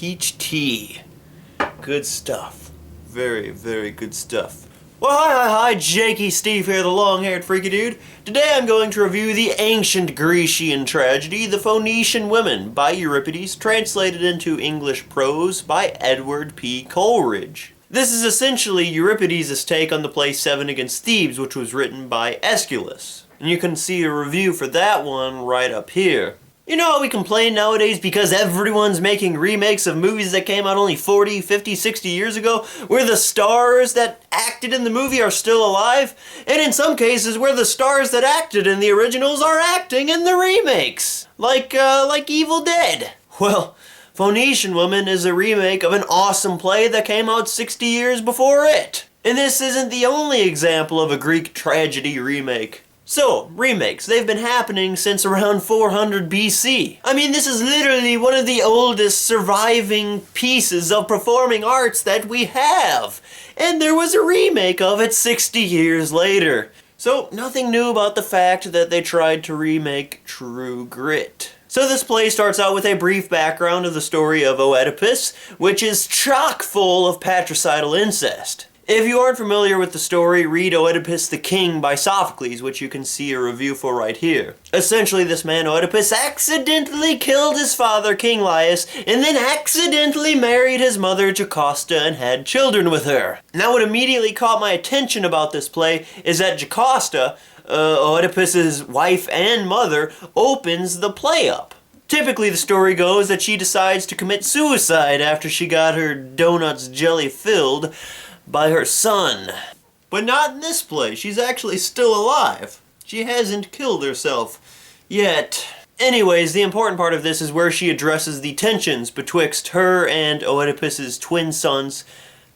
peach tea. Good stuff. Very, very good stuff. Well, hi, Jakey Stief here, the long-haired freaky dude. Today I'm going to review the ancient Grecian tragedy, The Phoenician Women, by Euripides, translated into English prose by Edward P. Coleridge. This is essentially Euripides' take on the play Seven Against Thebes, which was written by Aeschylus. And you can see a review for that one right up here. You know how we complain nowadays because everyone's making remakes of movies that came out only 40, 50, 60 years ago, where the stars that acted in the movie are still alive, and in some cases where the stars that acted in the originals are acting in the remakes, like Evil Dead. Well, Phoenician Woman is a remake of an awesome play that came out 60 years before it. And this isn't the only example of a Greek tragedy remake. So, remakes, they've been happening since around 400 BC. I mean, this is literally one of the oldest surviving pieces of performing arts that we have. And there was a remake of it 60 years later. So, nothing new about the fact that they tried to remake True Grit. So this play starts out with a brief background of the story of Oedipus, which is chock full of patricidal incest. If you aren't familiar with the story, read Oedipus the King by Sophocles, which you can see a review for right here. Essentially, this man Oedipus accidentally killed his father, King Laius, and then accidentally married his mother, Jocasta, and had children with her. Now, what immediately caught my attention about this play is that Jocasta, Oedipus's wife and mother, opens the play up. Typically, the story goes that she decides to commit suicide after she got her donuts jelly filled by her son. But not in this play. She's actually still alive. She hasn't killed herself yet. Anyways, the important part of this is where she addresses the tensions betwixt her and Oedipus's twin sons,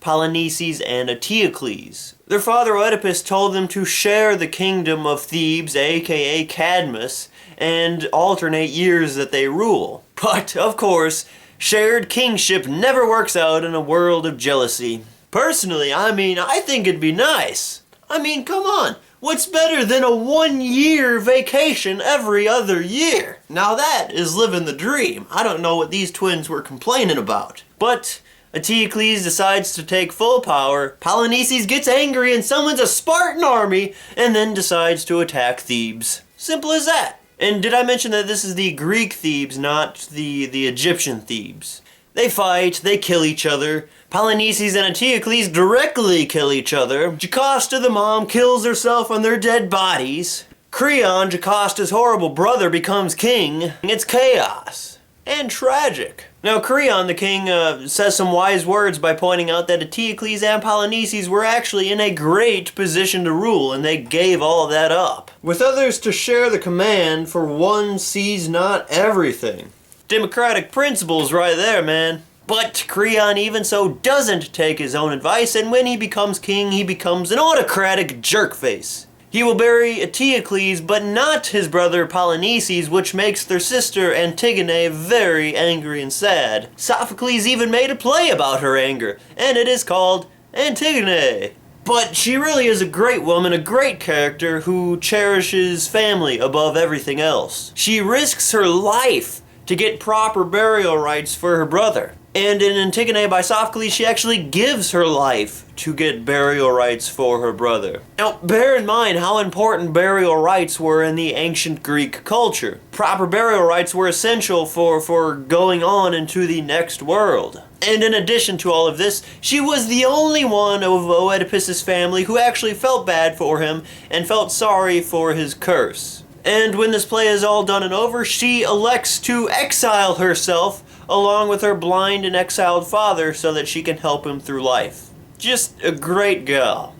Polynices and Eteocles. Their father Oedipus told them to share the kingdom of Thebes, aka Cadmus, and alternate years that they rule. But, of course, shared kingship never works out in a world of jealousy. Personally, I think it'd be nice. Come on. What's better than a 1-year vacation every other year? Now that is living the dream. I don't know what these twins were complaining about. But Eteocles decides to take full power, Polynices gets angry and summons a Spartan army, and then decides to attack Thebes. Simple as that. And did I mention that this is the Greek Thebes, not the Egyptian Thebes? They fight, they kill each other. Polynices and Eteocles directly kill each other. Jocasta, the mom, kills herself on their dead bodies. Creon, Jocasta's horrible brother, becomes king. It's chaos. And tragic. Now, Creon, the king, says some wise words by pointing out that Eteocles and Polynices were actually in a great position to rule, and they gave all of that up. With others to share the command, for one sees not everything. Democratic principles right there, man. But Creon even so doesn't take his own advice, and when he becomes king, he becomes an autocratic jerkface. He will bury Eteocles, but not his brother Polynices, which makes their sister Antigone very angry and sad. Sophocles even made a play about her anger, and it is called Antigone. But she really is a great woman, a great character who cherishes family above everything else. She risks her life to get proper burial rites for her brother. And in Antigone by Sophocles, she actually gives her life to get burial rites for her brother. Now, bear in mind how important burial rites were in the ancient Greek culture. Proper burial rites were essential for going on into the next world. And in addition to all of this, she was the only one of Oedipus's family who actually felt bad for him and felt sorry for his curse. And when this play is all done and over, she elects to exile herself along with her blind and exiled father so that she can help him through life. Just a great gal.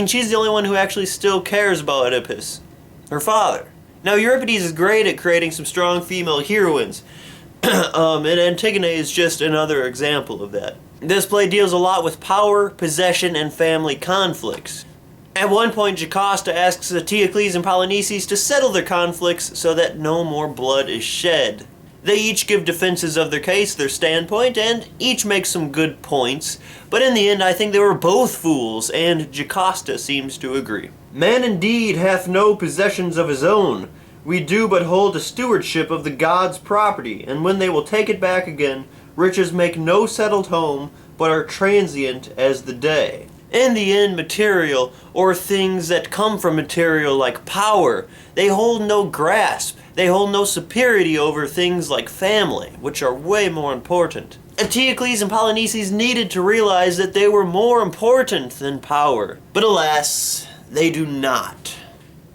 She's the only one who actually still cares about Oedipus, her father. Now, Euripides is great at creating some strong female heroines, and Antigone is just another example of that. This play deals a lot with power, possession, and family conflicts. At one point, Jocasta asks Eteocles and Polynices to settle their conflicts so that no more blood is shed. They each give defenses of their case, their standpoint, and each make some good points, but in the end I think they were both fools, and Jocasta seems to agree. Man indeed hath no possessions of his own. We do but hold a stewardship of the gods' property, and when they will take it back again, Riches make no settled home, but are transient as the day. In the end, material, or things that come from material like power, they hold no grasp. They hold no superiority over things like family, which are way more important. Eteocles and Polynices needed to realize that they were more important than power. But alas, they do not.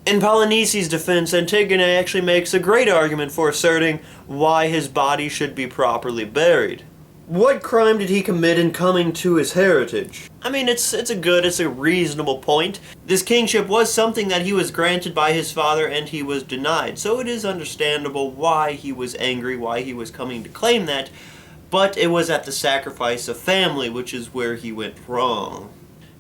In Polynices' defense, Antigone actually makes a great argument for asserting why his body should be properly buried. What crime did he commit in coming to his heritage? I mean, it's a reasonable point. This kingship was something that he was granted by his father and he was denied. So it is understandable why he was angry, why he was coming to claim that. But it was at the sacrifice of family, which is where he went wrong.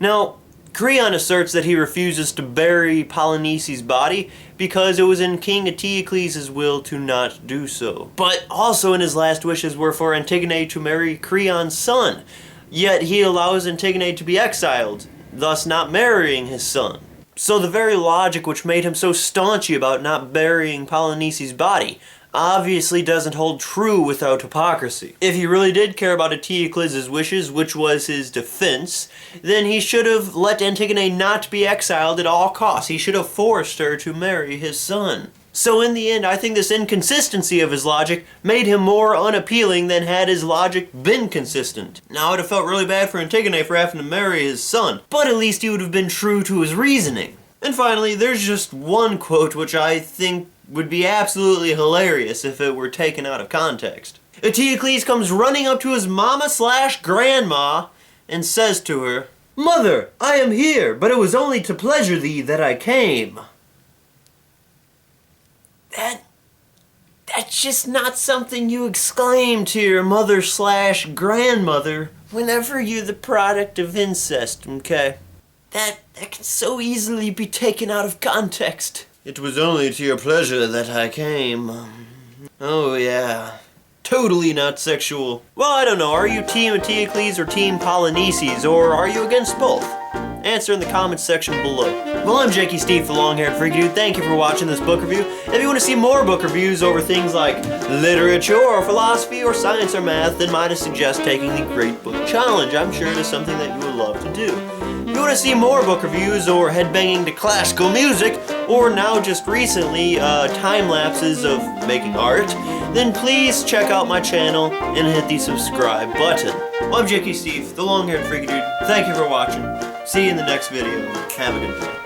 Now, Creon asserts that he refuses to bury Polynices' body because it was in King Eteocles' will to not do so. But also in his last wishes were for Antigone to marry Creon's son, yet he allows Antigone to be exiled, thus not marrying his son. So the very logic which made him so staunchy about not burying Polynices' body obviously doesn't hold true without hypocrisy. If he really did care about Eteocles' wishes, which was his defense, then he should have let Antigone not be exiled at all costs. He should have forced her to marry his son. So in the end, I think this inconsistency of his logic made him more unappealing than had his logic been consistent. Now, it would have felt really bad for Antigone for having to marry his son, but at least he would have been true to his reasoning. And finally, there's just one quote which I think would be absolutely hilarious if it were taken out of context. Eteocles comes running up to his mama/grandma and says to her, "Mother, I am here, but it was only to pleasure thee that I came." That's just not something you exclaim to your mother/grandmother whenever you're the product of incest, okay? That can so easily be taken out of context. It was only to your pleasure that I came. Oh yeah. Totally not sexual. Well, I don't know, are you Team Eteocles or Team Polynices, or are you against both? Answer in the comments section below. Well, I'm Jakey Stief, the long-haired freak dude. Thank you for watching this book review. If you want to see more book reviews over things like literature or philosophy or science or math, then might I suggest taking the Great Book Challenge. I'm sure it is something that you would love to do. If you want to see more book reviews or headbanging to classical music, or now just recently time lapses of making art, then please check out my channel and hit the subscribe button. Well, I'm Jakey Stief, the long-haired freaky dude. Thank you for watching. See you in the next video. Have a good day.